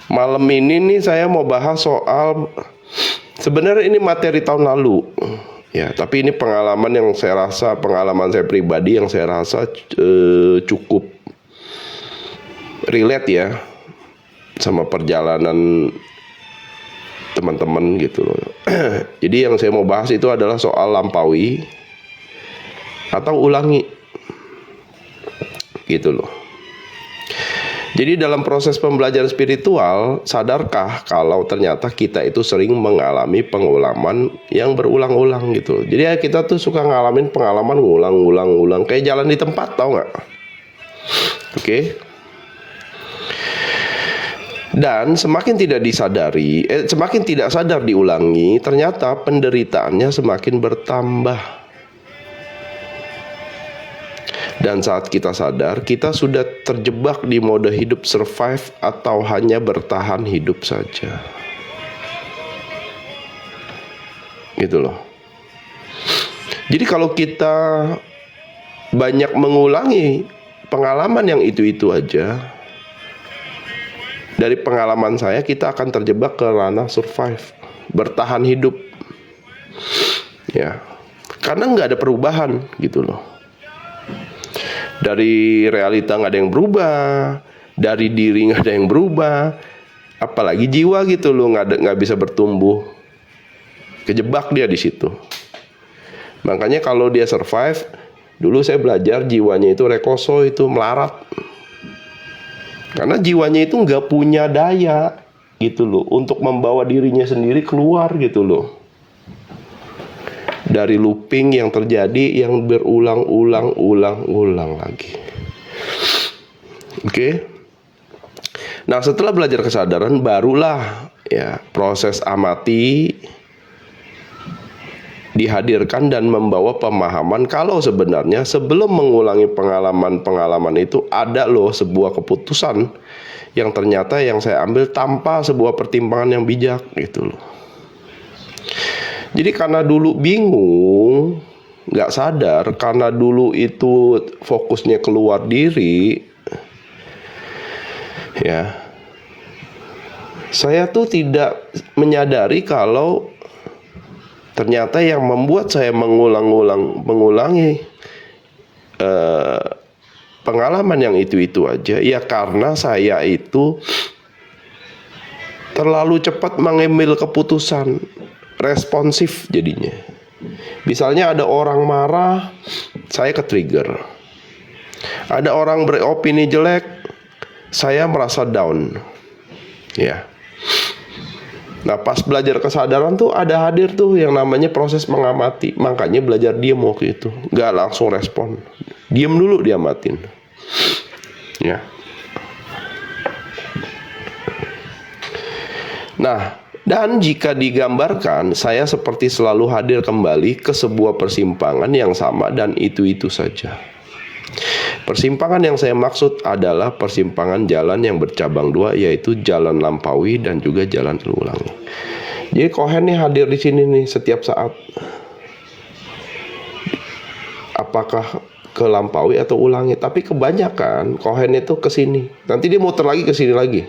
Malam ini nih saya mau bahas soal, sebenarnya ini materi tahun lalu ya, tapi ini pengalaman yang saya rasa, pengalaman saya pribadi yang saya rasa cukup relate ya sama perjalanan teman-teman gitu loh. Jadi yang saya mau bahas itu adalah soal lampaui atau ulangi gitu loh. Jadi dalam proses pembelajaran spiritual, sadarkah kalau ternyata kita itu sering mengalami pengulaman yang berulang-ulang gitu. Jadi ya kita tuh suka ngalamin pengalaman ngulang-ulang kayak jalan di tempat, tau nggak? Oke. Dan semakin tidak disadari, semakin tidak sadar diulangi, ternyata penderitaannya semakin bertambah. Dan saat kita sadar, kita sudah terjebak di mode hidup survive atau hanya bertahan hidup saja. Gitu loh. Jadi kalau kita banyak mengulangi pengalaman yang itu-itu aja, dari pengalaman saya kita akan terjebak ke ranah survive, bertahan hidup. Ya. Karena nggak ada perubahan gitu loh. Dari realita nggak ada yang berubah, dari diri nggak ada yang berubah, apalagi jiwa gitu loh, nggak bisa bertumbuh, kejebak dia di situ. Makanya kalau dia survive, dulu saya belajar jiwanya itu rekoso, itu melarat, karena jiwanya itu nggak punya daya gitu loh untuk membawa dirinya sendiri keluar gitu loh dari looping yang terjadi, yang berulang-ulang lagi. Oke. Nah, setelah belajar kesadaran, barulah ya proses amati dihadirkan dan membawa pemahaman kalau sebenarnya sebelum mengulangi pengalaman-pengalaman itu ada loh sebuah keputusan yang ternyata yang saya ambil tanpa sebuah pertimbangan yang bijak gitu loh. Jadi karena dulu bingung, nggak sadar, karena dulu itu fokusnya keluar diri, ya, saya tuh tidak menyadari kalau ternyata yang membuat saya mengulangi pengalaman yang itu-itu aja, ya karena saya itu terlalu cepat mengambil keputusan, responsif jadinya. Misalnya ada orang marah, saya ke-trigger. Ada orang beropini jelek, saya merasa down. Ya. Nah, pas belajar kesadaran tuh ada hadir tuh yang namanya proses mengamati. Makanya belajar diam waktu itu, nggak langsung respon. Diam dulu, diamatin. Ya. Nah, dan jika digambarkan, saya seperti selalu hadir kembali ke sebuah persimpangan yang sama dan itu-itu saja. Persimpangan yang saya maksud adalah persimpangan jalan yang bercabang dua, yaitu jalan lampaui dan juga jalan terulangi. Jadi Kohen nih hadir di sini nih setiap saat. Apakah ke lampaui atau ulangi? Tapi kebanyakan Kohen itu ke sini. Nanti dia muter lagi ke sini lagi.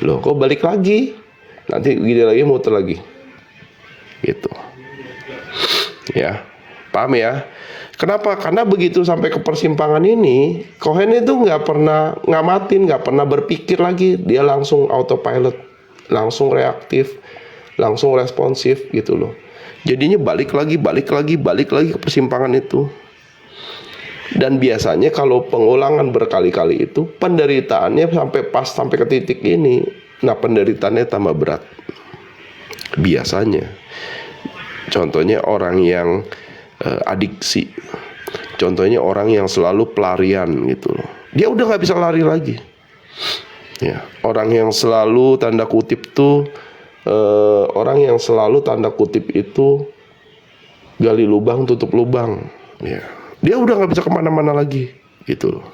Loh, kok balik lagi? Nanti gini lagi, muter lagi gitu ya. Paham ya? Kenapa? Karena begitu sampai ke persimpangan ini, Kohen itu nggak pernah ngamatin, nggak pernah berpikir lagi. Dia langsung autopilot, langsung reaktif, langsung responsif gitu loh. Jadinya balik lagi ke persimpangan itu. Dan biasanya kalau pengulangan berkali-kali itu, penderitaannya sampai ke titik ini. Nah, penderitaannya tambah berat. Biasanya. Contohnya orang yang adiksi. Contohnya orang yang selalu pelarian gitu loh. Dia udah nggak bisa lari lagi. Ya, orang yang selalu tanda kutip tuh itu gali lubang tutup lubang. Ya, dia udah nggak bisa kemana-mana lagi gitu loh.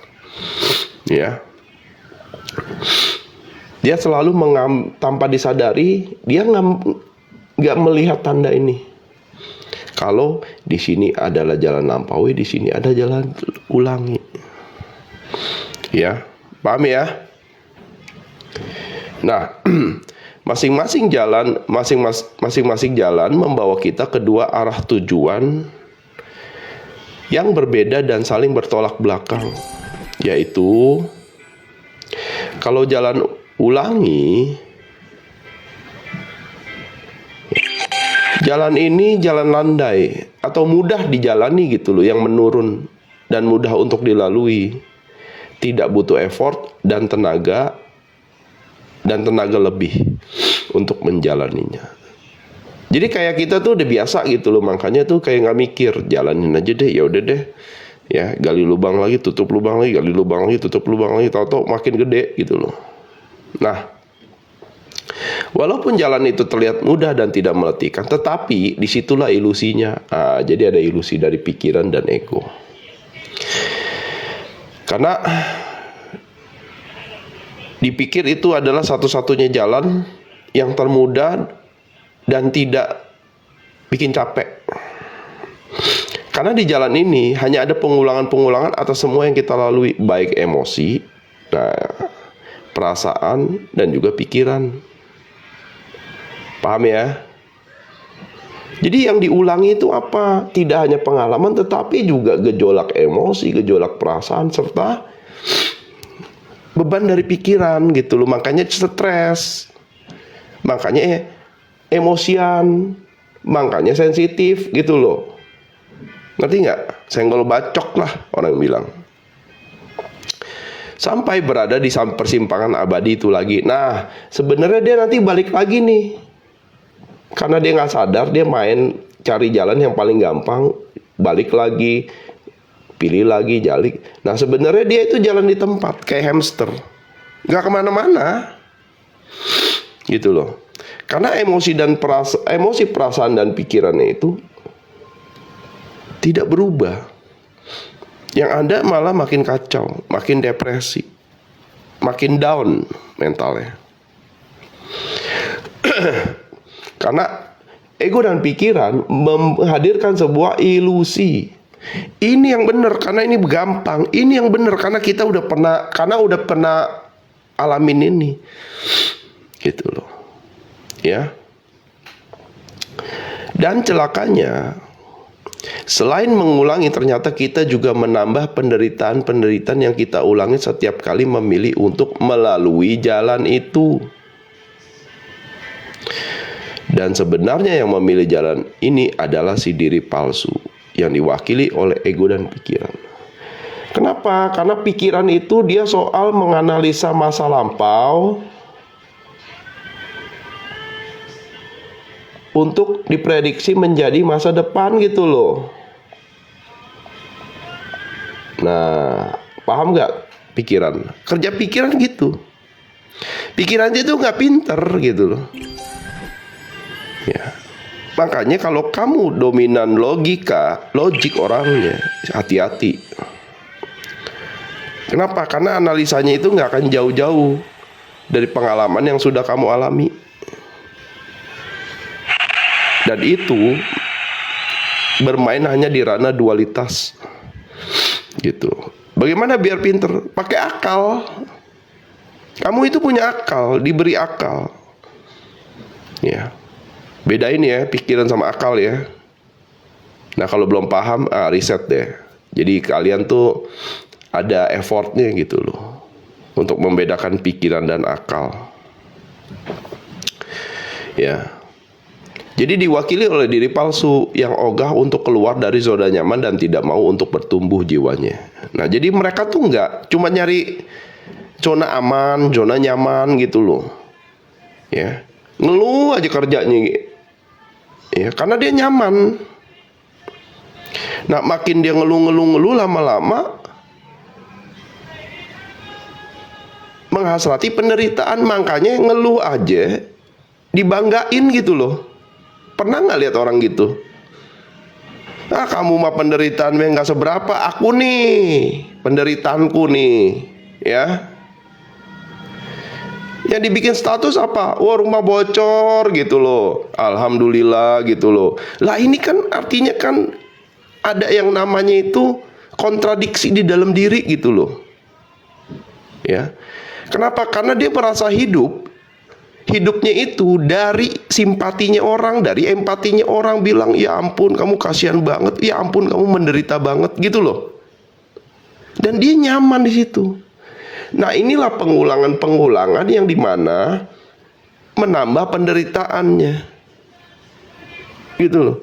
Ya. Dia selalu tanpa disadari, dia nggak melihat tanda ini. Kalau di sini adalah jalan lampaui, di sini ada jalan ulangi. Ya, paham ya? Nah, masing-masing jalan membawa kita ke dua arah tujuan yang berbeda dan saling bertolak belakang. Yaitu, kalau jalan ulangi, jalan ini jalan landai atau mudah dijalani gitu loh, yang menurun dan mudah untuk dilalui. Tidak butuh effort dan tenaga lebih untuk menjalaninya. Jadi kayak kita tuh udah biasa gitu loh, makanya tuh kayak nggak mikir, jalanin aja deh, ya udah deh. Ya, gali lubang lagi, tutup lubang lagi, gali lubang lagi, tutup lubang lagi, tahu-tahu makin gede gitu loh. Nah, walaupun jalan itu terlihat mudah dan tidak meletihkan, tetapi disitulah ilusinya. Jadi ada ilusi dari pikiran dan ego. Karena dipikir itu adalah satu-satunya jalan yang termudah dan tidak bikin capek. Karena di jalan ini hanya ada pengulangan-pengulangan atas semua yang kita lalui, baik emosi, perasaan, dan juga pikiran. Paham ya? Jadi yang diulangi itu apa? Tidak hanya pengalaman, tetapi juga gejolak emosi, gejolak perasaan, serta beban dari pikiran gitu loh. Makanya stres, makanya emosian, makanya sensitif gitu loh. Ngerti nggak? Senggol bacok lah orang bilang. Sampai berada di persimpangan abadi itu lagi. Nah, sebenarnya dia nanti balik lagi nih. Karena dia nggak sadar, dia main cari jalan yang paling gampang, balik lagi, pilih lagi, jalik. Nah, sebenarnya dia itu jalan di tempat, kayak hamster, nggak kemana-mana, gitu loh. Karena emosi, perasaan dan pikirannya itu tidak berubah. Yang ada malah makin kacau, makin depresi, makin down mentalnya. Karena ego dan pikiran menghadirkan sebuah ilusi. Ini yang benar karena ini gampang. Ini yang benar karena kita udah pernah alamin ini. Gitu loh. Ya. Dan celakanya, selain mengulangi, ternyata kita juga menambah penderitaan-penderitaan yang kita ulangi setiap kali memilih untuk melalui jalan itu. Dan sebenarnya yang memilih jalan ini adalah si diri palsu yang diwakili oleh ego dan pikiran. Kenapa? Karena pikiran itu dia soal menganalisa masa lampau untuk diprediksi menjadi masa depan gitu loh. Nah, paham nggak pikiran? Kerja pikiran gitu. Pikiran itu nggak pinter gitu loh. Ya. Makanya kalau kamu dominan logik orangnya, hati-hati. Kenapa? Karena analisanya itu nggak akan jauh-jauh dari pengalaman yang sudah kamu alami. Dan itu bermain hanya di ranah dualitas. Gitu. Bagaimana biar pinter? Pakai akal. Kamu itu punya akal, diberi akal. Ya. Bedain ya pikiran sama akal ya. Nah, kalau belum paham, riset deh. Jadi kalian tuh ada effortnya gitu loh untuk membedakan pikiran dan akal. Ya. Jadi diwakili oleh diri palsu yang ogah untuk keluar dari zona nyaman dan tidak mau untuk bertumbuh jiwanya. Nah, jadi mereka tuh nggak cuma nyari zona aman, zona nyaman gitu loh. Ya. Ngeluh aja kerjanya. Ya, karena dia nyaman. Nah, makin dia ngeluh lama-lama menghasrati penderitaan, makanya ngeluh aja dibanggain gitu loh. Pernah nggak lihat orang gitu? Kamu mah penderitaan nggak seberapa, aku nih penderitaanku nih, ya. Yang dibikin status apa? Wah, rumah bocor gitu loh. Alhamdulillah gitu loh. Lah ini kan artinya kan ada yang namanya itu kontradiksi di dalam diri gitu loh. Ya. Kenapa? Karena dia merasa hidup hidupnya itu dari simpatinya orang, dari empatinya orang, bilang, ya ampun kamu kasihan banget, ya ampun kamu menderita banget, gitu loh. Dan dia nyaman di situ. Nah, inilah pengulangan-pengulangan yang dimana menambah penderitaannya, gitu loh.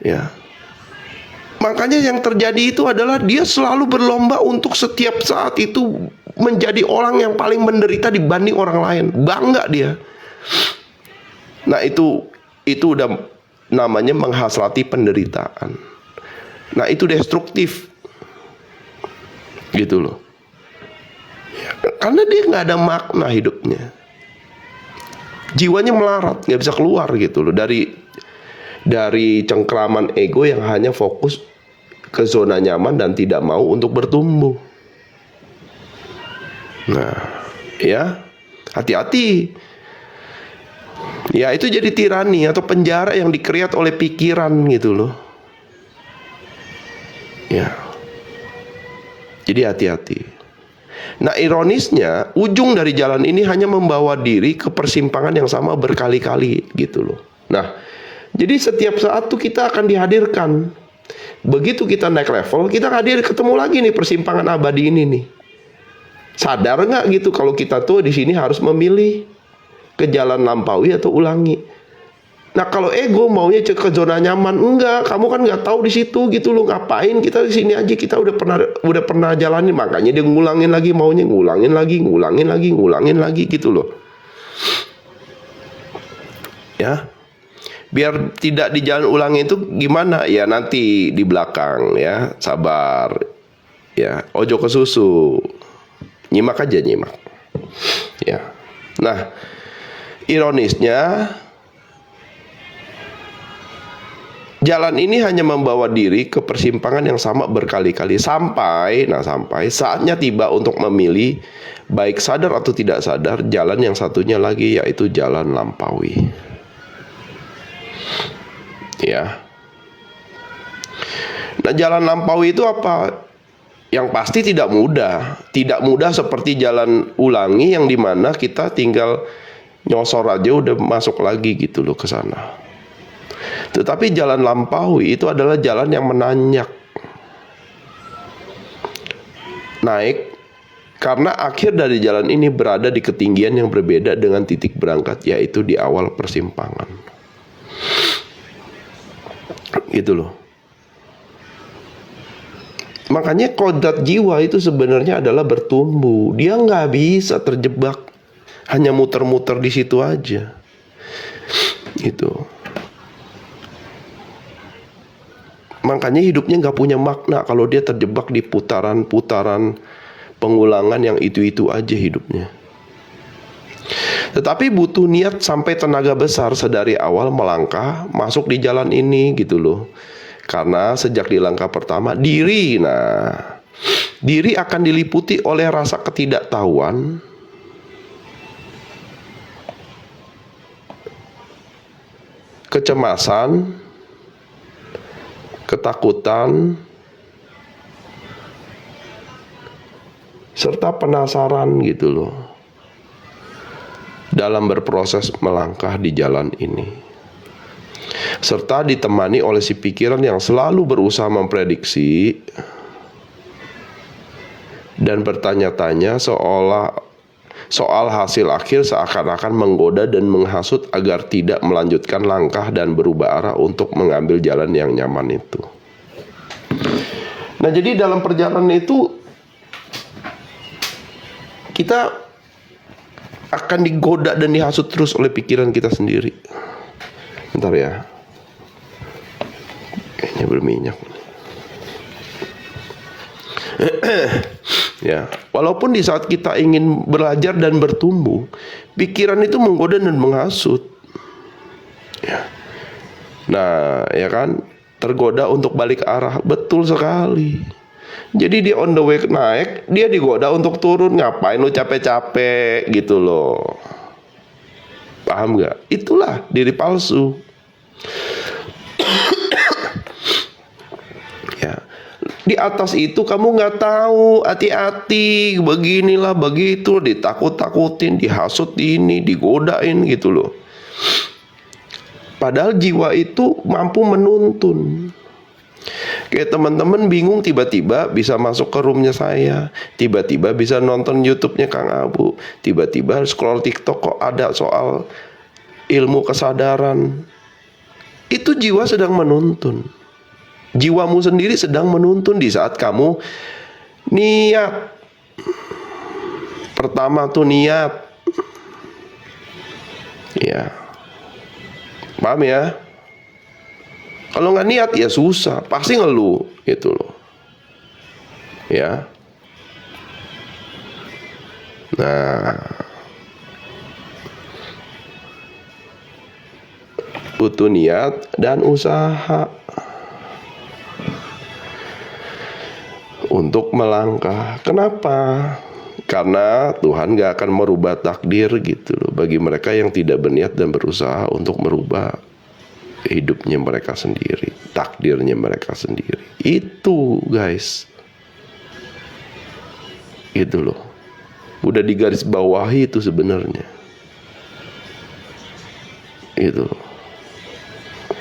Ya. Makanya yang terjadi itu adalah dia selalu berlomba untuk setiap saat itu menjadi orang yang paling menderita dibanding orang lain. Bangga dia. Nah, itu udah namanya menghasrati penderitaan. Nah, itu destruktif, gitu loh. Ya, karena dia nggak ada makna hidupnya. Jiwanya melarat, nggak bisa keluar, gitu loh, dari cengkraman ego yang hanya fokus ke zona nyaman dan tidak mau untuk bertumbuh. Nah, ya, hati-hati. Ya, itu jadi tirani atau penjara yang dikreat oleh pikiran, gitu loh. Ya. Jadi hati-hati. Nah, ironisnya ujung dari jalan ini hanya membawa diri ke persimpangan yang sama berkali-kali, gitu loh. Nah, jadi setiap saat tuh kita akan dihadirkan. Begitu kita naik level, kita ketemu lagi nih persimpangan abadi ini nih. Sadar nggak gitu kalau kita tuh di sini harus memilih ke jalan lampaui atau ulangi. Nah, kalau ego maunya ke zona nyaman, enggak, kamu kan nggak tahu di situ, gitu loh. Ngapain kita di sini aja, kita udah pernah jalanin, makanya dia ngulangin lagi, maunya ngulangin lagi, gitu loh. Ya. Biar tidak di jalan ulangi itu gimana? Ya nanti di belakang, ya, sabar. Ya, ojo ke susu. Nyimak aja, nyimak. Ya. Nah, ironisnya jalan ini hanya membawa diri ke persimpangan yang sama berkali-kali sampai saatnya tiba untuk memilih, baik sadar atau tidak sadar, jalan yang satunya lagi, yaitu jalan lampaui. Ya. Nah, jalan lampaui itu apa? Yang pasti tidak mudah seperti jalan ulangi yang dimana kita tinggal nyosor aja udah masuk lagi, gitu loh, ke sana. Tetapi jalan lampaui itu adalah jalan yang menanjak, naik, karena akhir dari jalan ini berada di ketinggian yang berbeda dengan titik berangkat, yaitu di awal persimpangan. Gitu loh. Makanya kodrat jiwa itu sebenarnya adalah bertumbuh. Dia nggak bisa terjebak hanya muter-muter di situ aja. Gitu. Makanya hidupnya nggak punya makna kalau dia terjebak di putaran-putaran pengulangan yang itu-itu aja hidupnya. Tetapi butuh niat sampai tenaga besar sedari awal melangkah masuk di jalan ini, gitu loh. Karena sejak di langkah pertama diri akan diliputi oleh rasa ketidaktahuan, kecemasan, ketakutan, serta penasaran, gitu loh, dalam berproses melangkah di jalan ini. Serta ditemani oleh si pikiran yang selalu berusaha memprediksi dan bertanya-tanya soal hasil akhir, seakan-akan menggoda dan menghasut agar tidak melanjutkan langkah dan berubah arah untuk mengambil jalan yang nyaman itu. Nah, jadi dalam perjalanan itu kita akan digoda dan dihasut terus oleh pikiran kita sendiri. Bentar ya, kayaknya berminyak. Ya, walaupun di saat kita ingin belajar dan bertumbuh, pikiran itu menggoda dan menghasut. Ya. Nah, ya kan, tergoda untuk balik arah, betul sekali. Jadi dia on the way naik, dia digoda untuk turun. Ngapain lu capek-capek, gitu loh. Paham gak? Itulah diri palsu. Ya. Di atas itu kamu nggak tahu, hati-hati, beginilah begitu, ditakut-takutin, dihasut ini, digodain gitu loh. Padahal jiwa itu mampu menuntun. Kayak teman-teman bingung, tiba-tiba bisa masuk ke roomnya saya, tiba-tiba bisa nonton YouTube-nya Kang Abu, tiba-tiba scroll TikTok kok ada soal ilmu kesadaran. Itu jiwa sedang menuntun. Jiwamu sendiri sedang menuntun di saat kamu niat. Pertama tuh niat. Ya. Paham ya? Kalau nggak niat ya susah, pasti ngeluh gitu loh. Ya. Nah, butuh niat dan usaha untuk melangkah. Kenapa? Karena Tuhan gak akan merubah takdir gitu loh, bagi mereka yang tidak berniat dan berusaha untuk merubah hidupnya mereka sendiri, takdirnya mereka sendiri. Itu guys, itu loh, udah digaris bawahi itu sebenarnya. Itu loh.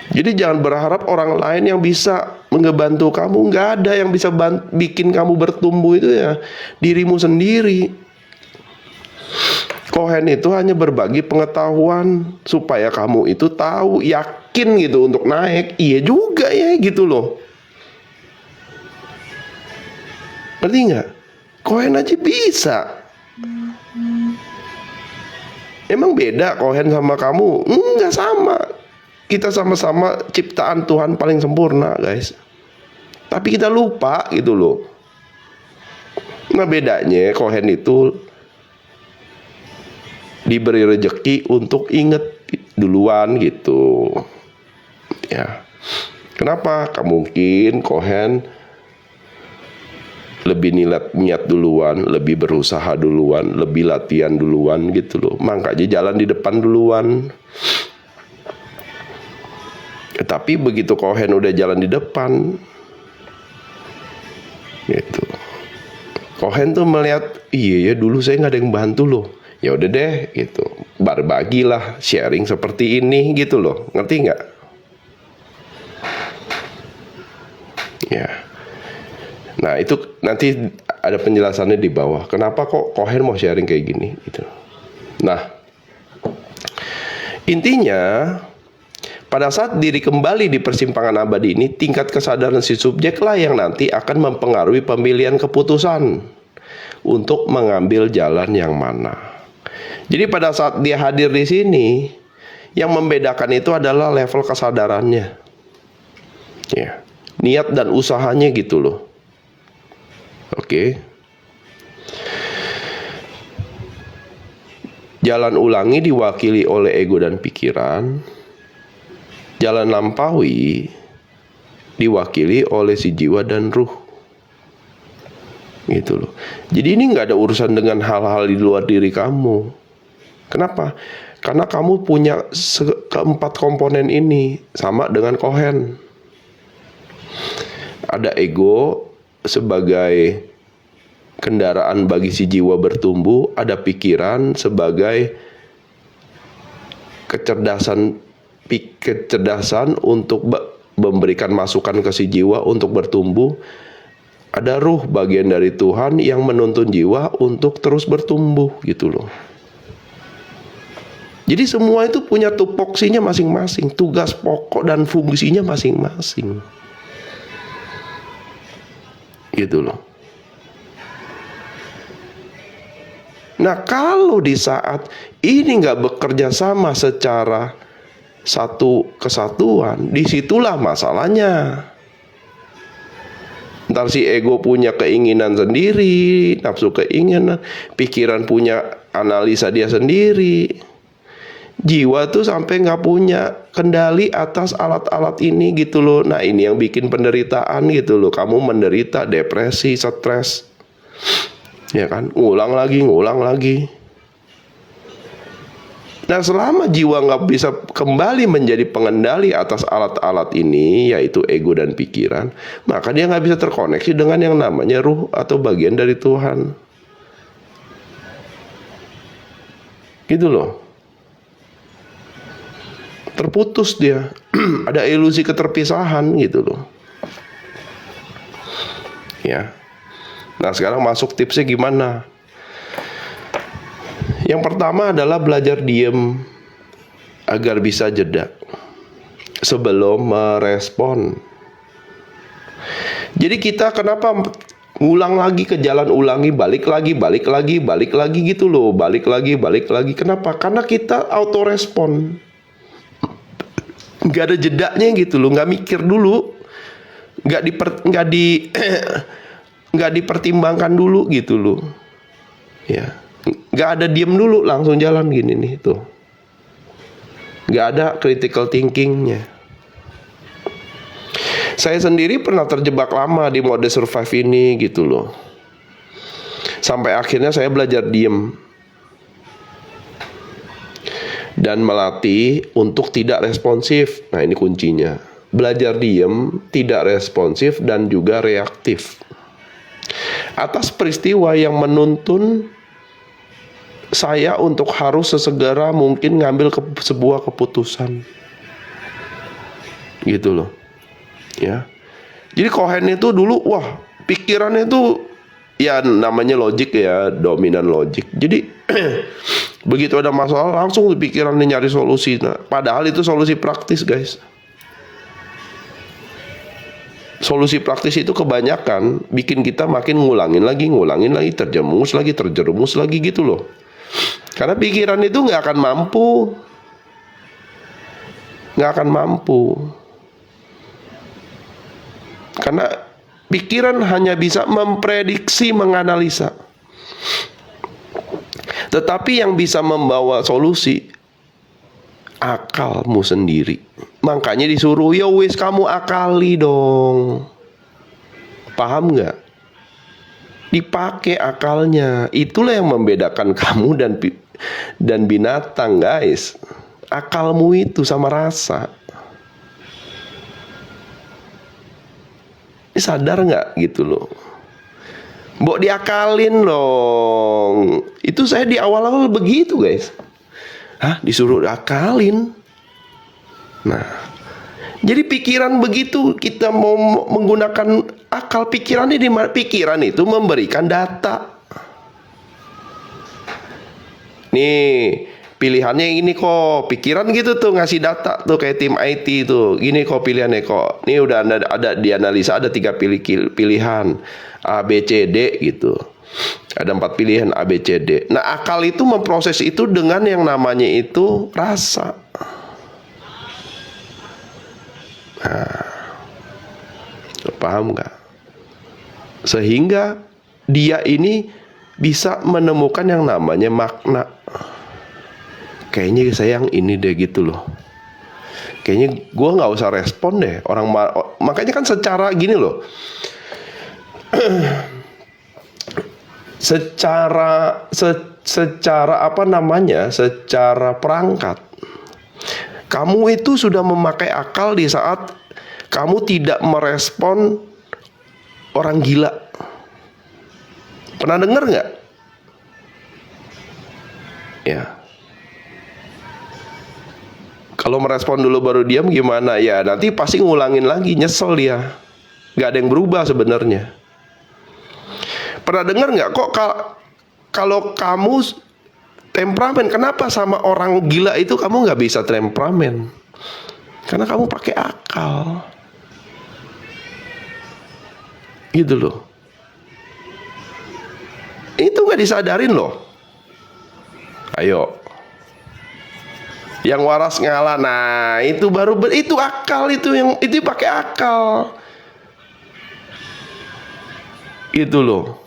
Jadi jangan berharap orang lain yang bisa ngebantu kamu. Nggak ada yang bisa bikin kamu bertumbuh, itu ya dirimu sendiri. Kohen itu hanya berbagi pengetahuan supaya kamu itu tahu, yakin gitu untuk naik. Iya juga ya gitu loh. Ngerti nggak? Kohen aja bisa. Emang beda kohen sama kamu? Enggak sama. Kita sama-sama ciptaan Tuhan paling sempurna guys. Tapi kita lupa gitu loh. Nah bedanya kohen itu diberi rejeki untuk inget duluan gitu. Ya. Kenapa? Mungkin kohen lebih niat duluan, lebih berusaha duluan, lebih latihan duluan gitu loh. Makanya jalan di depan duluan. Tapi begitu kohen udah jalan di depan, gitu, kohen tuh melihat, iya ya dulu saya nggak ada yang bantu loh. Ya udah deh, gitu, berbagilah, sharing seperti ini, gitu loh, ngerti nggak? Ya, nah itu nanti ada penjelasannya di bawah. Kenapa kok kohen mau sharing kayak gini, gitu. Nah, intinya. Pada saat diri kembali di persimpangan abadi ini, tingkat kesadaran si subjek lah yang nanti akan mempengaruhi pemilihan keputusan untuk mengambil jalan yang mana. Jadi pada saat dia hadir di sini, yang membedakan itu adalah level kesadarannya. Ya, niat dan usahanya gitu loh. Oke. Jalan ulangi diwakili oleh ego dan pikiran. Jalan lampaui diwakili oleh si jiwa dan ruh. Gitu loh. Jadi ini nggak ada urusan dengan hal-hal di luar diri kamu. Kenapa? Karena kamu punya keempat komponen ini sama dengan kohen. Ada ego sebagai kendaraan bagi si jiwa bertumbuh, ada pikiran sebagai kecerdasan untuk memberikan masukan ke si jiwa untuk bertumbuh. Ada ruh, bagian dari Tuhan yang menuntun jiwa untuk terus bertumbuh gitu loh. Jadi semua itu punya tupoksinya masing-masing, tugas pokok dan fungsinya masing-masing. Gitu loh. Nah kalau di saat ini nggak bekerja sama secara satu kesatuan, disitulah masalahnya. Ntar si ego punya keinginan sendiri, nafsu keinginan, pikiran punya analisa dia sendiri. Jiwa tuh sampai nggak punya kendali atas alat-alat ini gitu loh. Nah ini yang bikin penderitaan gitu loh. Kamu menderita depresi, stres, ya kan? Ngulang lagi. Nah, selama jiwa nggak bisa kembali menjadi pengendali atas alat-alat ini, yaitu ego dan pikiran, maka dia nggak bisa terkoneksi dengan yang namanya ruh atau bagian dari Tuhan. Gitu loh. Terputus dia. Ada ilusi keterpisahan gitu loh. Ya. Nah, sekarang masuk tipsnya gimana? Yang pertama adalah belajar diem agar bisa jeda sebelum merespon. Jadi kita kenapa ngulang lagi ke jalan, ulangi, balik lagi gitu loh, balik lagi. Kenapa? Karena kita auto respon, nggak ada jedanya gitu loh, nggak mikir dulu, nggak dipertimbangkan dulu gitu loh, ya. Nggak ada diem dulu, langsung jalan gini nih tuh. Nggak ada critical thinkingnya. Saya sendiri pernah terjebak lama di mode survive ini gitu loh. Sampai akhirnya saya belajar diem dan melatih untuk tidak responsif. Nah, ini kuncinya. Belajar diem, tidak responsif, dan juga reaktif atas peristiwa yang menuntun saya untuk harus sesegera mungkin ngambil sebuah keputusan. Gitu loh. Ya. Jadi Cohen itu dulu, wah, pikirannya itu ya namanya logik ya, dominan logik. Jadi begitu ada masalah langsung pikirannya nyari solusi. Nah, padahal itu solusi praktis, guys. Solusi praktis itu kebanyakan bikin kita makin ngulangin lagi, terjerumus lagi gitu loh. Karena pikiran itu nggak akan mampu. Karena pikiran hanya bisa memprediksi, menganalisa. Tetapi yang bisa membawa solusi akalmu sendiri. Makanya disuruh, ya wis kamu akali dong. Paham nggak? Dipakai akalnya. Itulah yang membedakan kamu dan binatang, guys. Akalmu itu sama rasa. Ini sadar nggak gitu loh? Mbok diakalin dong. Itu saya di awal-awal begitu, guys. Hah? Disuruh akalin. Nah, jadi pikiran begitu kita mau menggunakan akal, pikiran itu memberikan data. Nih, pilihannya ini kok. Pikiran gitu tuh ngasih data tuh kayak tim IT tuh. Gini kok pilihannya kok. Nih udah ada dianalisa, ada 3 pilihan. A, B, C, D gitu. Ada 4 pilihan A, B, C, D. Nah, akal itu memproses itu dengan yang namanya itu rasa. Nah, paham nggak? Sehingga dia ini bisa menemukan yang namanya makna. Kayaknya saya yang ini deh gitu loh. Kayaknya gue nggak usah respon deh. Makanya kan secara gini loh. secara apa namanya? Secara perangkat. Kamu itu sudah memakai akal di saat kamu tidak merespon orang gila. Pernah dengar nggak? Ya. Kalau merespon dulu baru diam gimana? Ya nanti pasti ngulangin lagi, nyesel dia. Nggak ada yang berubah sebenarnya. Pernah dengar nggak kok kalau kamu temperamen, kenapa sama orang gila itu kamu nggak bisa temperamen? Karena kamu pakai akal. Gitu loh. Itu nggak disadarin loh. Ayo. Yang waras ngalah. Nah, itu baru itu akal, itu pakai akal. Gitu loh.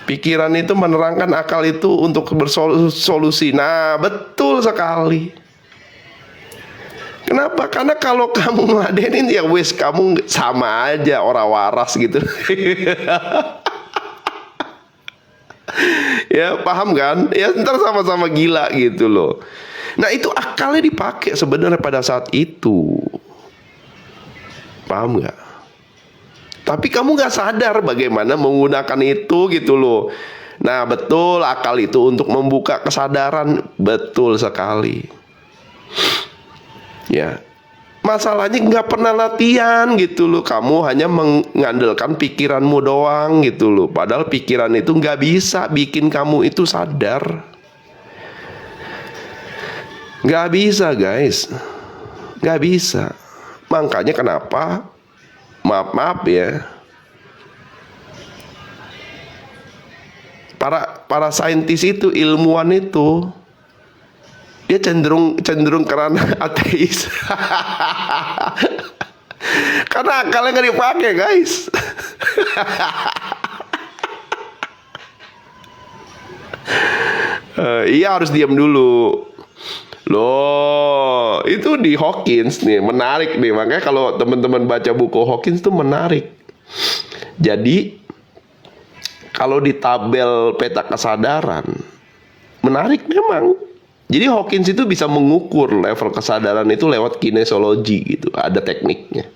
Pikiran itu menerangkan akal itu untuk bersolusi. Nah, betul sekali. Kenapa? Karena kalau kamu ngeladenin ya wes kamu sama aja orang waras gitu. Ya, paham kan? Ya, ntar sama-sama gila gitu loh. Nah, itu akalnya dipakai sebenarnya pada saat itu. Paham nggak? Tapi kamu nggak sadar bagaimana menggunakan itu gitu loh. Nah, betul, akal itu untuk membuka kesadaran. Betul sekali. Ya, masalahnya nggak pernah latihan gitu loh. Kamu hanya mengandalkan pikiranmu doang gitu loh. Padahal pikiran itu nggak bisa bikin kamu itu sadar. Nggak bisa guys. Nggak bisa. Makanya kenapa, maaf ya, para saintis itu, ilmuwan itu, dia cenderung karena ateis. Karena akalnya nggak dipakai guys. Iya, harus diam dulu. Loh, itu di Hawkins nih, menarik nih. Makanya kalau teman-teman baca buku Hawkins tuh menarik. Jadi kalau di tabel peta kesadaran, menarik memang. Jadi Hawkins itu bisa mengukur level kesadaran itu lewat kinesiologi gitu, ada tekniknya.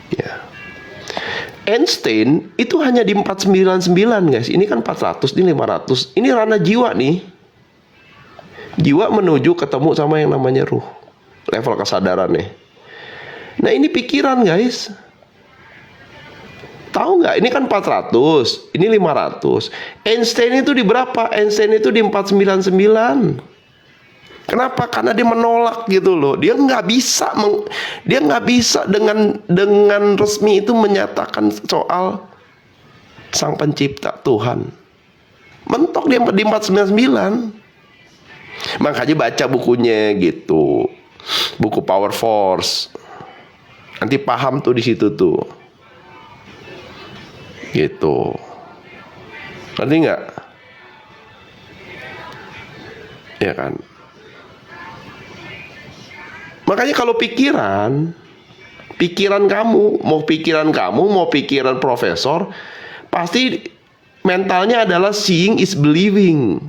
Ya. Einstein itu hanya di 499 guys. Ini kan 400, ini 500. Ini ranah jiwa nih. Jiwa menuju ketemu sama yang namanya ruh, level kesadarannya. Nah, ini pikiran guys. Tahu nggak? Ini kan 400, ini 500. Einstein itu di berapa? Einstein itu di 499. Kenapa? Karena dia menolak gitu loh. Dia nggak bisa dengan resmi itu menyatakan soal Sang Pencipta Tuhan. Mentok dia di 499. Makanya baca bukunya gitu, buku Power Force. Nanti paham tuh di situ tuh, gitu. Ngerti nggak? Ya kan? Makanya kalau pikiran kamu, mau pikiran profesor, pasti mentalnya adalah seeing is believing.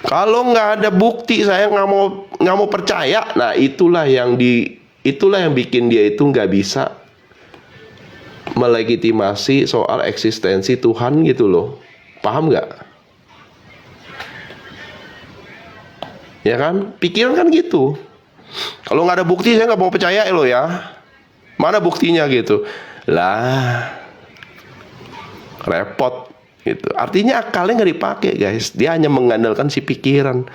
Kalau nggak ada bukti, saya nggak mau percaya. Nah, itulah yang bikin dia itu nggak bisa melegitimasi soal eksistensi Tuhan gitu loh. Paham nggak? Ya kan? Pikiran kan gitu. Kalau nggak ada bukti, saya nggak mau percaya loh ya. Mana buktinya gitu? Lah, repot. Gitu. Artinya akalnya nggak dipakai guys. Dia hanya mengandalkan si pikiran.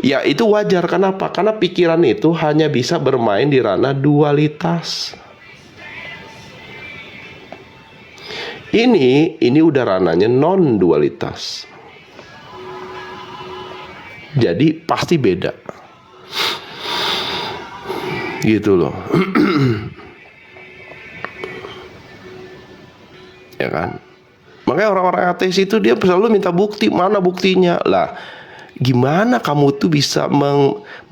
Ya itu wajar. Kenapa? Karena pikiran itu hanya bisa bermain di ranah dualitas. Ini udah ranahnya non dualitas. Jadi pasti beda. Gitu loh. Ya kan? Makanya orang-orang ateis itu dia selalu minta bukti. Mana buktinya? Lah, gimana kamu tuh bisa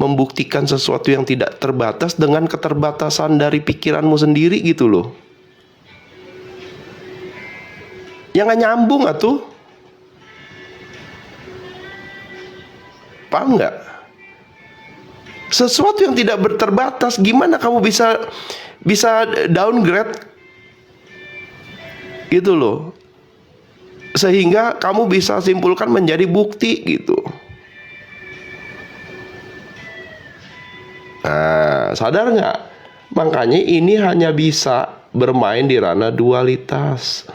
membuktikan sesuatu yang tidak terbatas dengan keterbatasan dari pikiranmu sendiri gitu loh. Yang gak nyambung atuh. Paham nggak? Sesuatu yang tidak terbatas, gimana kamu bisa downgrade gitu loh, sehingga kamu bisa simpulkan menjadi bukti gitu. Nah, sadar nggak? Makanya ini hanya bisa bermain di ranah dualitas.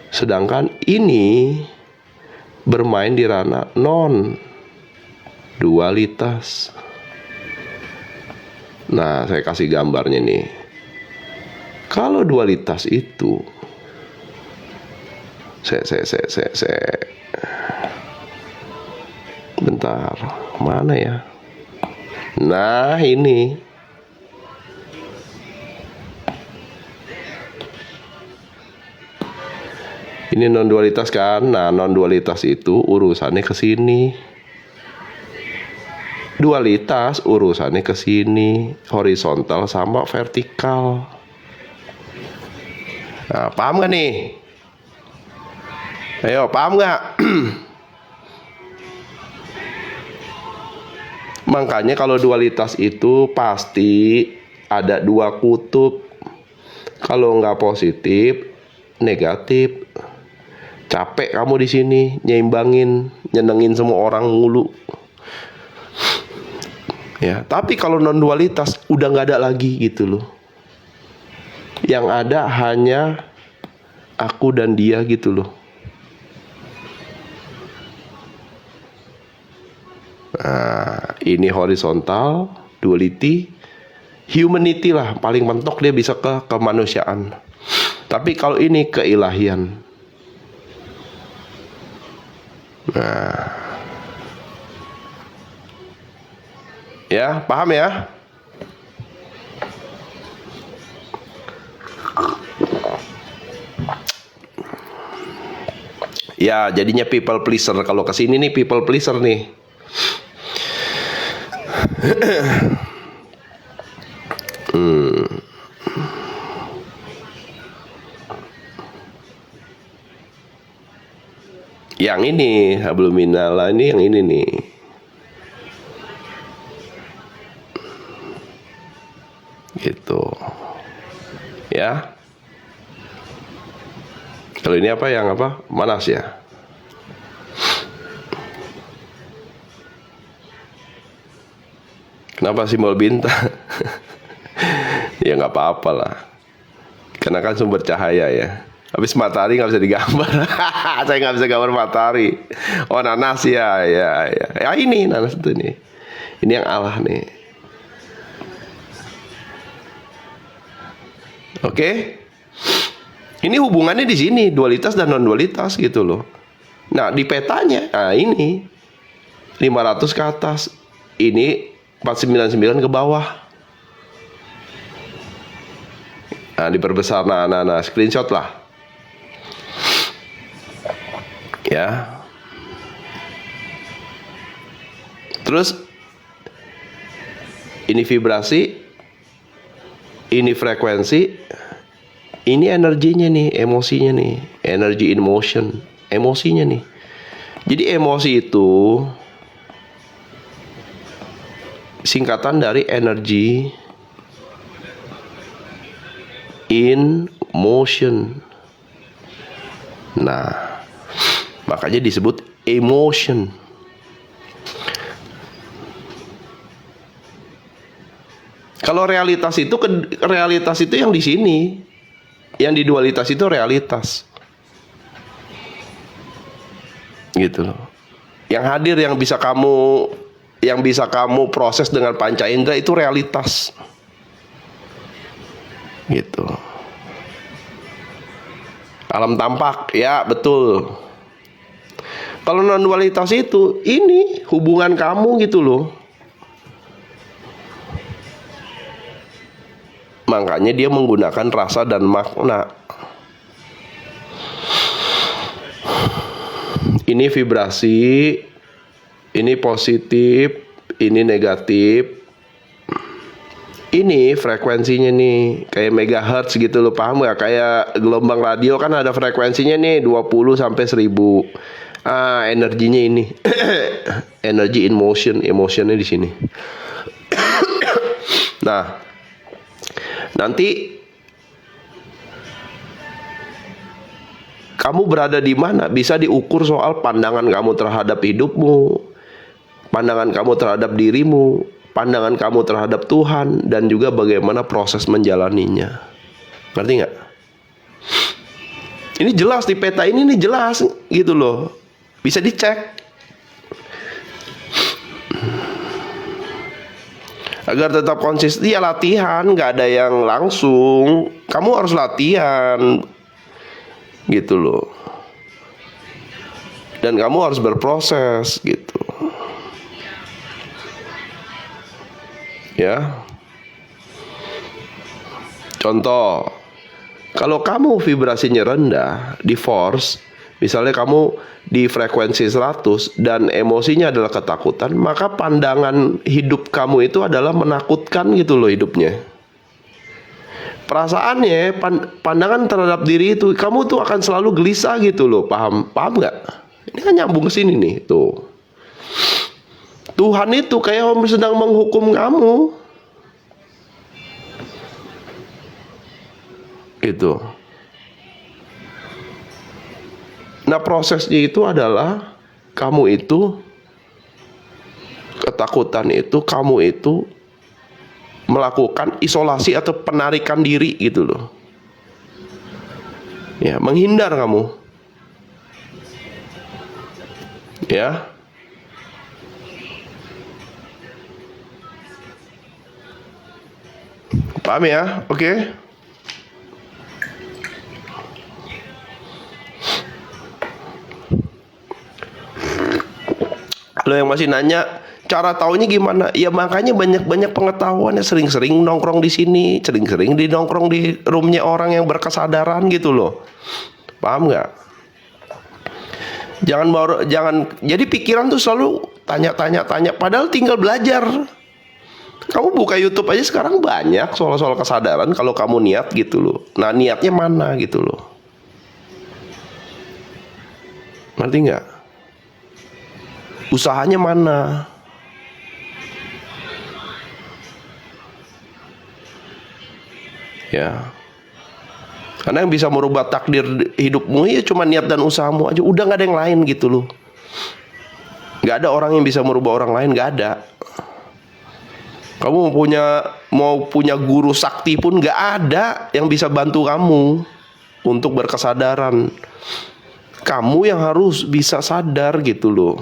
Sedangkan ini bermain di ranah non dualitas. Nah, saya kasih gambarnya nih. Kalau dualitas itu, bentar, mana ya? Nah, ini non dualitas kan. Nah, non dualitas itu urusannya ke sini. Dualitas urusannya ke sini, horizontal sama vertikal. Nah, paham gak nih? Ayo, paham gak? Makanya kalau dualitas itu pasti ada dua kutub. Kalau nggak positif, negatif. Capek kamu di sini nyeimbangin, nyenengin semua orang mulu. Ya, tapi kalau non dualitas udah nggak ada lagi gitu loh. Yang ada hanya aku dan dia gitu loh. Nah, ini horizontal, duality, humanity lah, paling mentok dia bisa ke kemanusiaan. Tapi kalau ini keilahian. Nah, ya, paham ya? Ya, jadinya people pleaser. Kalau kesini nih people pleaser nih. Yang ini habluminala ini yang ini nih. Gitu. Ya. Kalau ini apa yang apa? Manas ya. Kenapa simbol bintang? Ya nggak apa-apa lah. Karena kan sumber cahaya ya. Habis matahari nggak bisa digambar. Saya nggak bisa gambar matahari. Oh, nanas ya, ya, ya. Ya ini nanas itu nih. Ini yang Allah nih. Oke. Ini hubungannya di sini, dualitas dan non dualitas gitu loh. Nah, di petanya, nah ini 500 ke atas, ini 499 ke bawah. Nah, diperbesar, nah, screenshot lah. Ya. Terus ini vibrasi, ini frekuensi, ini energinya nih, emosinya nih, energy in motion, emosinya nih. Jadi emosi itu singkatan dari energy in motion. Nah, makanya disebut emotion. Kalau realitas itu yang di sini. Yang di dualitas itu realitas. Gitu loh. Yang hadir yang bisa kamu proses dengan panca indera itu realitas. Gitu. Alam tampak, ya betul. Kalau non dualitas itu ini hubungan kamu gitu loh. Makanya dia menggunakan rasa dan makna. Ini vibrasi, ini positif, ini negatif. Ini frekuensinya nih, kayak megahertz gitu loh, paham gak? Kayak gelombang radio kan ada frekuensinya nih 20 sampai 1000. Energinya ini. Energy in motion, emotionnya di sini. Nah, nanti kamu berada di mana bisa diukur soal pandangan kamu terhadap hidupmu, pandangan kamu terhadap dirimu, pandangan kamu terhadap Tuhan, dan juga bagaimana proses menjalaninya. Ngerti nggak? Ini jelas di peta ini nih, jelas gitu loh. Bisa dicek. Agar tetap konsisten, ya latihan, nggak ada yang langsung. Kamu harus latihan, gitu loh. Dan kamu harus berproses, gitu. Ya. Contoh, kalau kamu vibrasinya rendah, di force, Misalnya kamu di frekuensi 100 dan emosinya adalah ketakutan, maka pandangan hidup kamu itu adalah menakutkan gitu loh hidupnya. Perasaannya, pandangan terhadap diri itu, kamu tuh akan selalu gelisah gitu loh. Paham nggak? Ini kan nyambung ke sini nih, tuh. Tuhan itu kayak sedang menghukum kamu. Gitu. Nah, prosesnya itu adalah kamu itu ketakutan itu, kamu itu melakukan isolasi atau penarikan diri gitu loh. Ya, menghindar kamu. Ya. Paham ya? Oke. Lo yang masih nanya cara taunya gimana? Ya makanya banyak-banyak pengetahuan ya, sering-sering nongkrong di sini, sering-sering nongkrong di roomnya orang yang berkesadaran gitu loh. Paham nggak? Jangan jadi pikiran tuh selalu tanya, padahal tinggal belajar. Kamu buka YouTube aja sekarang banyak soal-soal kesadaran kalau kamu niat gitu loh. Nah, niatnya mana gitu loh. Ngerti nggak? Usahanya mana? Ya. Karena yang bisa merubah takdir hidupmu ya cuma niat dan usahamu aja. Udah nggak ada yang lain gitu loh. Nggak ada orang yang bisa merubah orang lain, nggak ada. Kamu mau punya guru sakti pun nggak ada yang bisa bantu kamu untuk berkesadaran. Kamu yang harus bisa sadar gitu loh.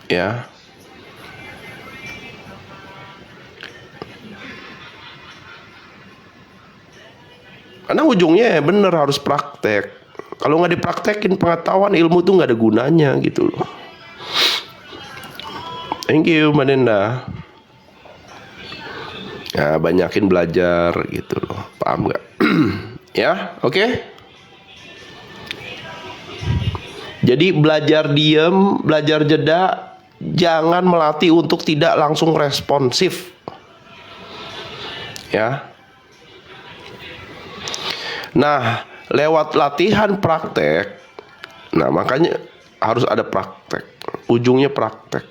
Ya. Karena ujungnya ya bener harus praktek. Kalau nggak dipraktekin pengetahuan ilmu tuh nggak ada gunanya gitu loh. Thank you Mbak Nenda. Ya, banyakin belajar gitu loh. Paham nggak? Ya, oke. Jadi belajar diem, belajar jeda. Jangan melatih untuk tidak langsung responsif. Ya. Nah, lewat latihan praktek. Nah, makanya harus ada praktek. Ujungnya praktek.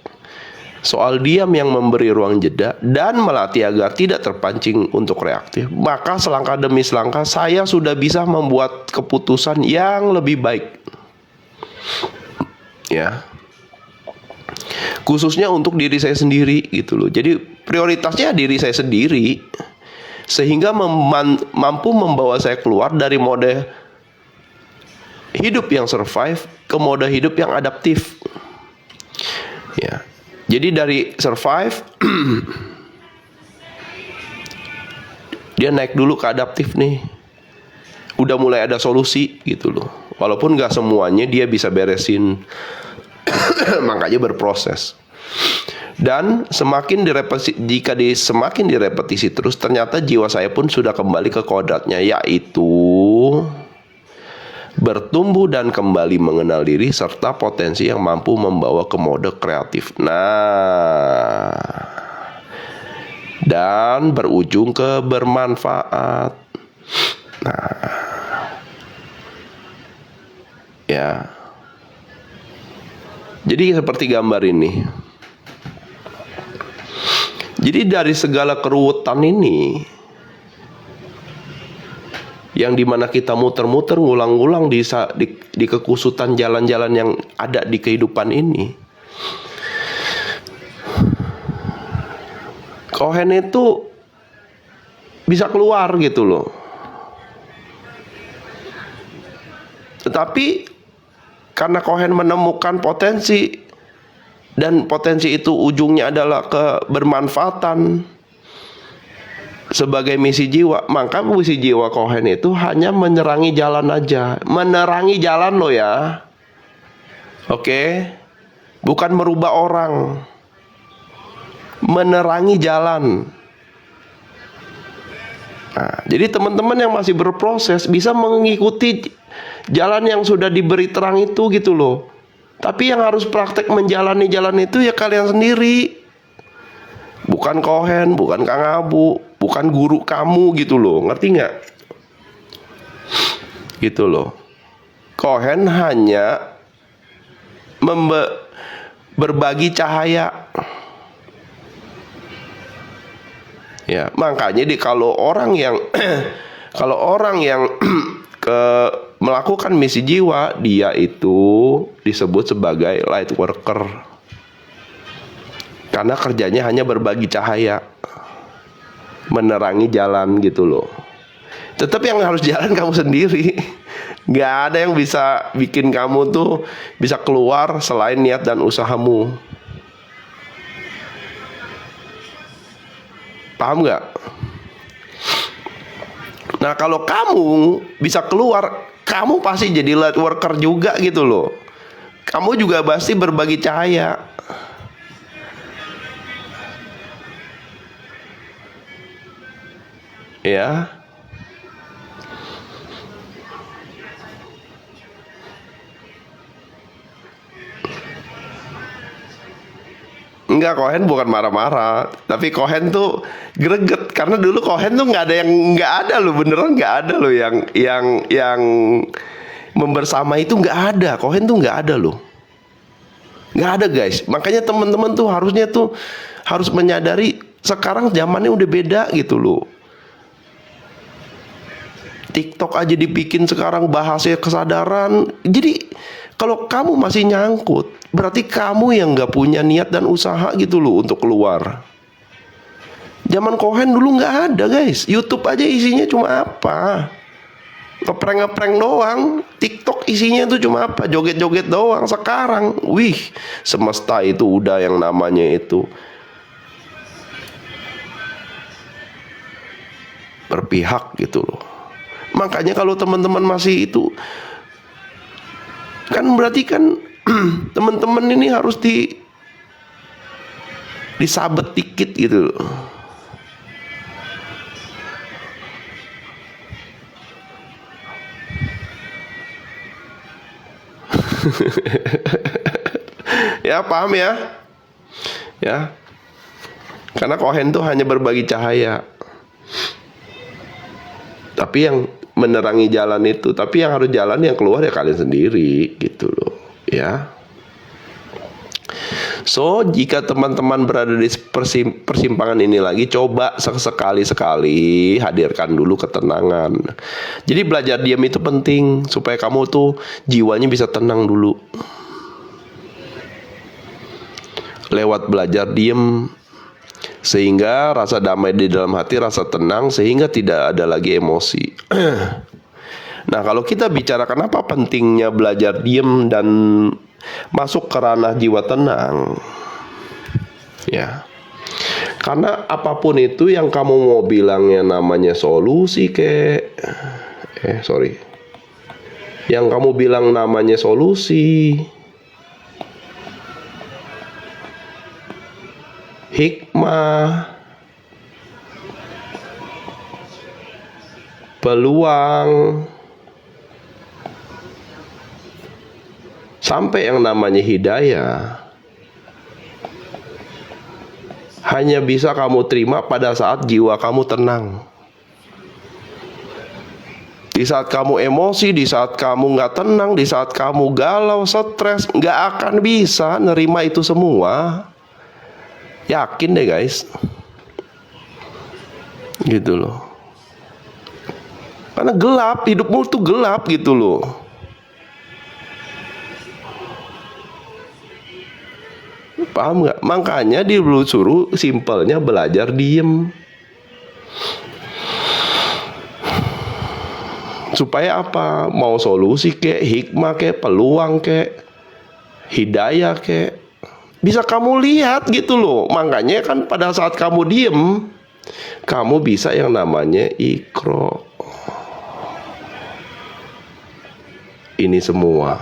Soal diam yang memberi ruang jeda dan melatih agar tidak terpancing untuk reaktif. Maka selangkah demi selangkah saya sudah bisa membuat keputusan yang lebih baik. Ya. Khususnya untuk diri saya sendiri gitu loh. Jadi prioritasnya diri saya sendiri. Sehingga mampu membawa saya keluar dari mode hidup yang survive ke mode hidup yang adaptif. Ya. Jadi dari survive dia naik dulu ke adaptif nih. Udah mulai ada solusi gitu loh. Walaupun gak semuanya dia bisa beresin. Makanya berproses. Dan semakin semakin direpetisi terus, ternyata jiwa saya pun sudah kembali ke kodratnya, yaitu bertumbuh dan kembali mengenal diri serta potensi yang mampu membawa ke mode kreatif. Nah, dan berujung ke bermanfaat. Nah, ya. Jadi seperti gambar ini. Jadi dari segala keruwetan ini, yang dimana kita muter-muter ngulang-ngulang di kekusutan jalan-jalan yang ada di kehidupan ini, Cohen itu bisa keluar gitu loh. Tetapi karena Cohen menemukan potensi, dan potensi itu ujungnya adalah kebermanfaatan sebagai misi jiwa, maka misi jiwa Cohen itu hanya menerangi jalan aja. Menerangi jalan loh ya. Oke? Bukan merubah orang. Menerangi jalan. Nah, jadi teman-teman yang masih berproses bisa mengikuti jalan yang sudah diberi terang itu gitu loh. Tapi yang harus praktek menjalani jalan itu ya kalian sendiri. Bukan Kohen, bukan Kang Abu, bukan guru kamu gitu loh. Ngerti nggak? Gitu loh. Kohen hanya berbagi cahaya. Ya, makanya kalau orang yang kalau orang yang melakukan misi jiwa, dia itu disebut sebagai light worker. Karena kerjanya hanya berbagi cahaya, menerangi jalan gitu loh. Tetap yang harus jalan kamu sendiri. Gak ada yang bisa bikin kamu tuh bisa keluar selain niat dan usahamu. Paham gak? Nah kalau kamu bisa keluar, kamu pasti jadi light worker juga gitu loh. Kamu juga pasti berbagi cahaya. Ya. Enggak, Kohen bukan marah-marah, tapi Kohen tuh greget karena dulu Kohen tuh nggak ada loh, beneran nggak ada loh yang membersama itu nggak ada. Kohen tuh nggak ada loh, nggak ada guys. Makanya teman-teman tuh harusnya tuh harus menyadari sekarang zamannya udah beda gitu loh. TikTok aja dibikin sekarang bahasnya kesadaran. Jadi kalau kamu masih nyangkut, berarti kamu yang nggak punya niat dan usaha gitu loh untuk keluar. Zaman Kohen dulu nggak ada guys. YouTube aja isinya cuma apa? Ngeprank-ngeprank doang. TikTok isinya tuh cuma apa? Joget-joget doang. Sekarang, wih, semesta itu udah yang namanya itu berpihak gitu loh. Makanya kalau teman-teman masih itu, kan berarti kan teman-teman ini harus disabet dikit gitu loh. Ya paham ya? Ya. Karena Kohen tuh hanya berbagi cahaya. Tapi yang menerangi jalan itu, tapi yang harus jalan yang keluar ya kalian sendiri gitu loh, ya. So, jika teman-teman berada di persimpangan ini lagi, coba sekali-sekali hadirkan dulu ketenangan. Jadi belajar diam itu penting supaya kamu tuh jiwanya bisa tenang dulu. Lewat belajar diam, sehingga rasa damai di dalam hati, rasa tenang, sehingga tidak ada lagi emosi. Nah, kalau kita bicara kenapa pentingnya belajar diam dan masuk ke ranah jiwa tenang, ya, karena apapun itu yang kamu mau bilangnya namanya solusi yang kamu bilang namanya solusi, hikmah, peluang, sampai yang namanya hidayah, hanya bisa kamu terima pada saat jiwa kamu tenang. Di saat kamu emosi, di saat kamu nggak tenang, di saat kamu galau, stres, nggak akan bisa nerima itu semua. Yakin deh guys. Gitu loh. Karena gelap, hidupmu tuh gelap gitu loh. Paham nggak? Makanya suruh simpelnya belajar diem. Supaya apa? Mau solusi kek, hikmah kek, peluang kek, hidayah kek, bisa kamu lihat gitu loh. Makanya kan pada saat kamu diem, kamu bisa yang namanya ikro. Ini semua.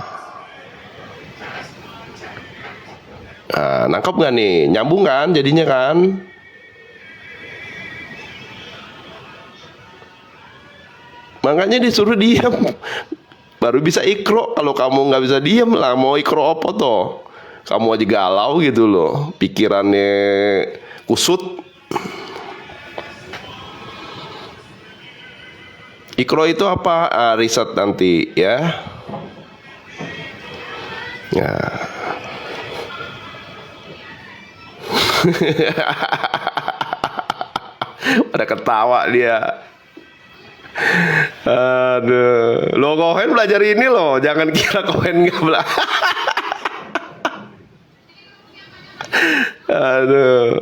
Nah, nangkep gak nih? Nyambung kan jadinya kan? Makanya disuruh diam. Baru bisa ikro. Kalau kamu nggak bisa diam lah, mau ikro apa toh? Kamu aja galau gitu loh, pikirannya kusut. Ikro itu apa? Riset nanti ya. Ya. Pada ketawa dia. Aduh, lo Kohen belajar ini loh, jangan kira Kohen nggak belajar. Aduh.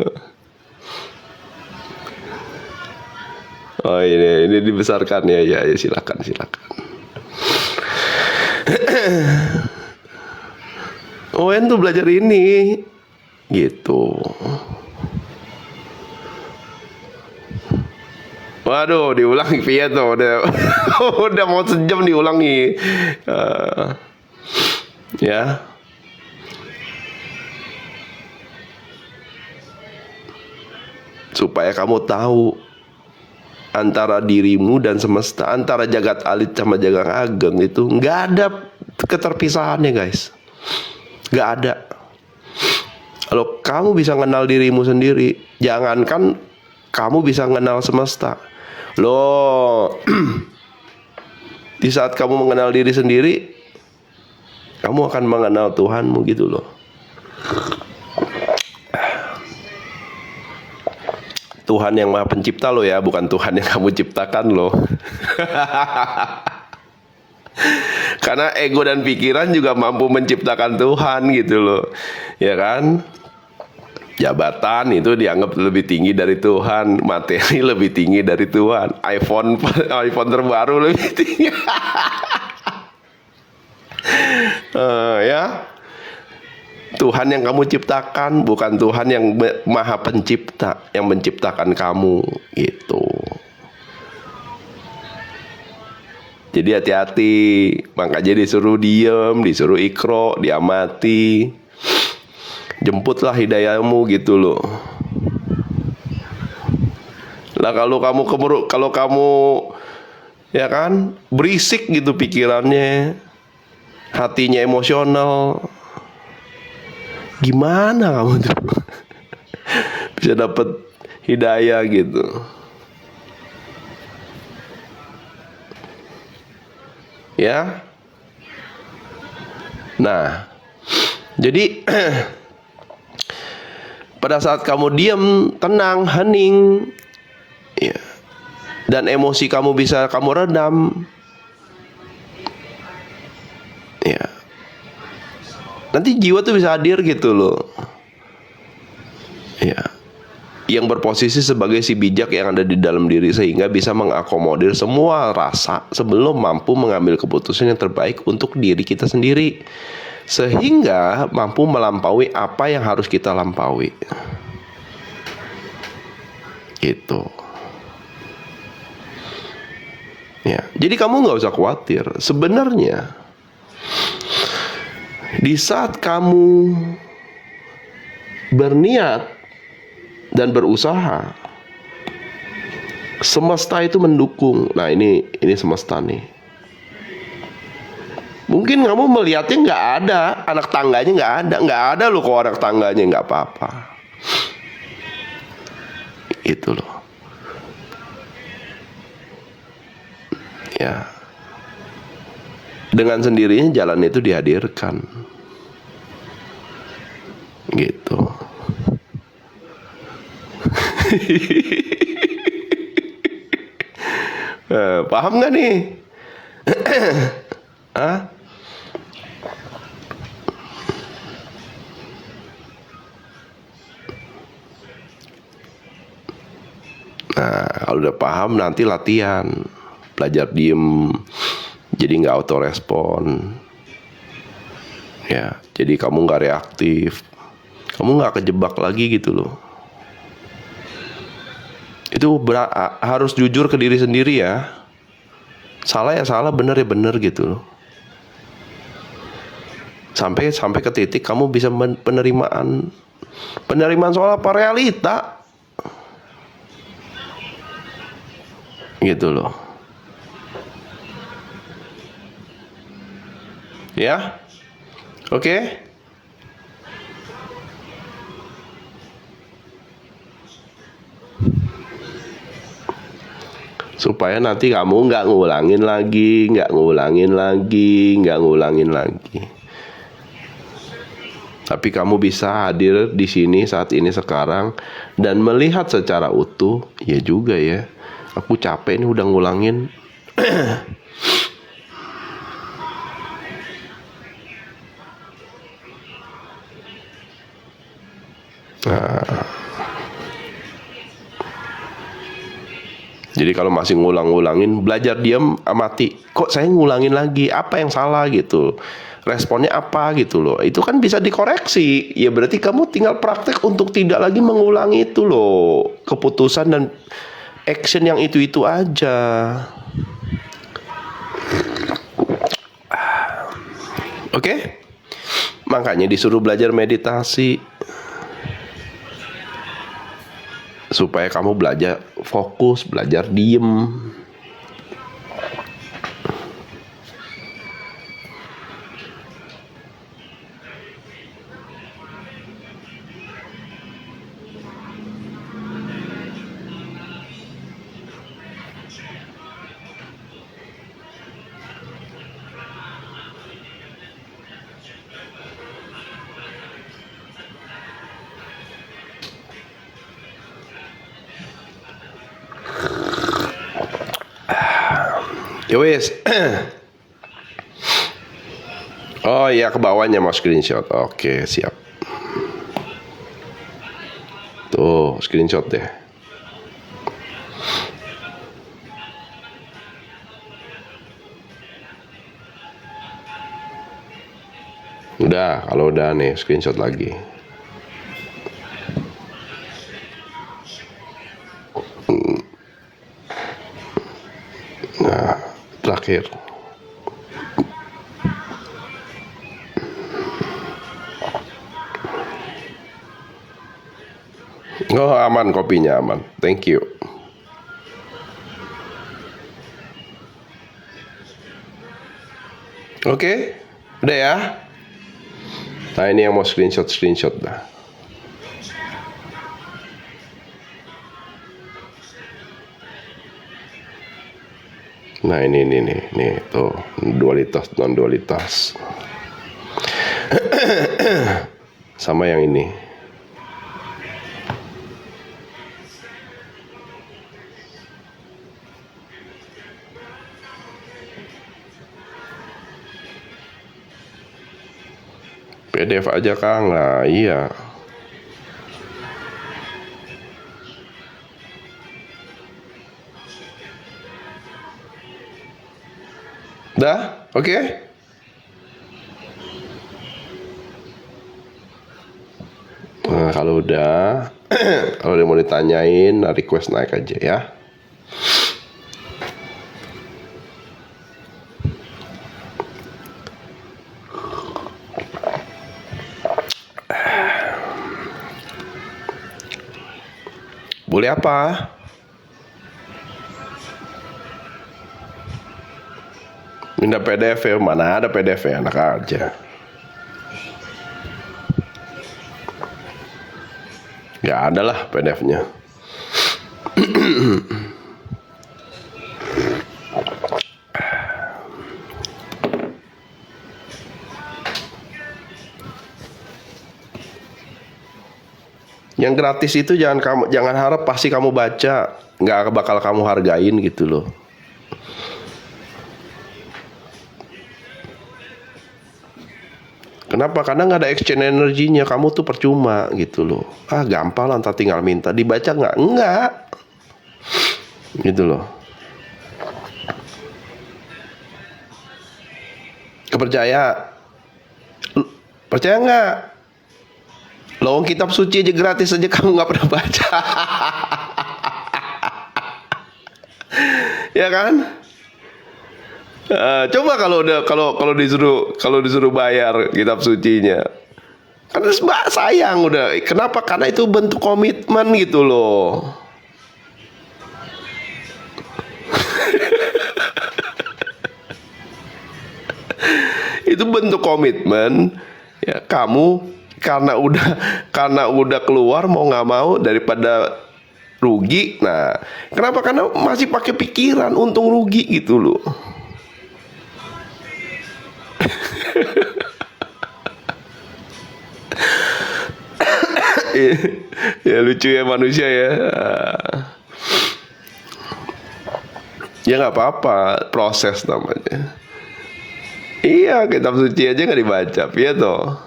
Oh ini dibesarkan ya, ya silakan. Kohen tuh belajar ini, gitu. Waduh, diulangi via tuh udah mau sejam diulangi. Ya. Supaya kamu tahu antara dirimu dan semesta, antara jagat alit sama jagat ageng itu nggak ada keterpisahannya, guys. Nggak ada. Kalau kamu bisa kenal dirimu sendiri, jangankan kamu bisa kenal semesta. Loh, di saat kamu mengenal diri sendiri, kamu akan mengenal Tuhanmu gitu loh. Tuhan yang Maha Pencipta loh ya, bukan Tuhan yang kamu ciptakan loh. Karena ego dan pikiran juga mampu menciptakan Tuhan gitu loh. Ya kan? Jabatan itu dianggap lebih tinggi dari Tuhan, materi lebih tinggi dari Tuhan, iPhone terbaru lebih tinggi. Ya, Tuhan yang kamu ciptakan bukan Tuhan yang Maha Pencipta yang menciptakan kamu gitu. Jadi hati-hati, makanya disuruh diem, disuruh ikro, diamati. Jemputlah hidayahmu gitu loh. Lah kalau kamu ya kan berisik gitu pikirannya, hatinya emosional, gimana kamu tuh bisa dapat hidayah gitu? Ya. Nah, jadi pada saat kamu diam, tenang, hening, ya, dan emosi kamu bisa kamu redam, ya, nanti jiwa tuh bisa hadir gitu loh, ya, yang berposisi sebagai si bijak yang ada di dalam diri sehingga bisa mengakomodir semua rasa sebelum mampu mengambil keputusan yang terbaik untuk diri kita sendiri, sehingga mampu melampaui apa yang harus kita lampaui. Gitu. Ya, jadi kamu nggak usah khawatir. Sebenarnya di saat kamu berniat dan berusaha, semesta itu mendukung. Nah ini semesta nih. Mungkin kamu melihatnya nggak ada, anak tangganya nggak ada loh kok anak tangganya, nggak apa-apa. Itu loh. Ya. Dengan sendirinya jalan itu dihadirkan. Gitu. Paham nggak nih? Hah? Nah, kalau udah paham nanti latihan, belajar diem, jadi nggak auto respon, ya. Jadi kamu nggak reaktif, kamu nggak kejebak lagi gitu loh. Itu harus jujur ke diri sendiri ya. Salah ya salah, bener ya bener gitu loh. Sampai ke titik kamu bisa penerimaan soal apa, realita. Gitu loh. Ya, oke. Supaya nanti kamu nggak ngulangin lagi. Tapi kamu bisa hadir di sini saat ini sekarang dan melihat secara utuh. Ya juga ya, aku capek nih udah ngulangin. Nah, jadi kalau masih ngulang-ngulangin, belajar diam, amati. Kok saya ngulangin lagi? Apa yang salah gitu? Responnya apa gitu loh? Itu kan bisa dikoreksi. Ya berarti kamu tinggal praktek untuk tidak lagi mengulangi itu loh. Keputusan dan action yang itu-itu aja. Oke? Makanya disuruh belajar meditasi. Supaya kamu belajar fokus, belajar diem. Ya wes. Oh iya, ke bawahnya mau screenshot. Oke, siap. Tuh, screenshot deh. Udah, kalau udah nih screenshot lagi. Nah, terakhir. Oh, aman kopinya, aman. Thank you. Oke, udah ya. Nah, ini yang mau screenshot dah. Nah, ini nih, tuh dualitas non dualitas. Sama yang ini. PDF aja Kang. Nah, iya. Dah? Oke? Nah, kalau udah kalau dia mau ditanyain, request naik aja ya. Boleh apa? Minta PDF ya? Mana ada PDF ya? Enak aja. Ya ada lah PDF-nya. Yang gratis itu jangan harap pasti kamu baca, nggak bakal kamu hargain gitu loh. Kenapa? Karena nggak ada exchange energinya, kamu tuh percuma gitu loh. Ah gampang lah, ntar tinggal minta, dibaca nggak? Nggak, gitu loh. Kepercaya, percaya nggak? Lowong kitab suci aja gratis aja kamu nggak pernah baca. Ya kan? Coba kalau disuruh bayar kitab sucinya, kan sayang udah. Kenapa? Karena itu bentuk komitmen gitu loh. Itu bentuk komitmen ya kamu, karena udah keluar mau nggak mau daripada rugi. Nah, kenapa? Karena masih pakai pikiran untung rugi gitu loh. Ya lucu ya manusia ya. Ya nggak apa-apa, proses namanya. Iya, kitab suci aja nggak dibaca, ya toh.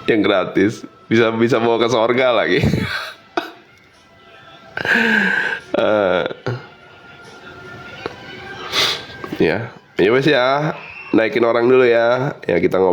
Yang gratis bisa bawa ke sorga lagi. Eh, ya, ya wes ya, naikin orang dulu ya. Ya kita ngobrol.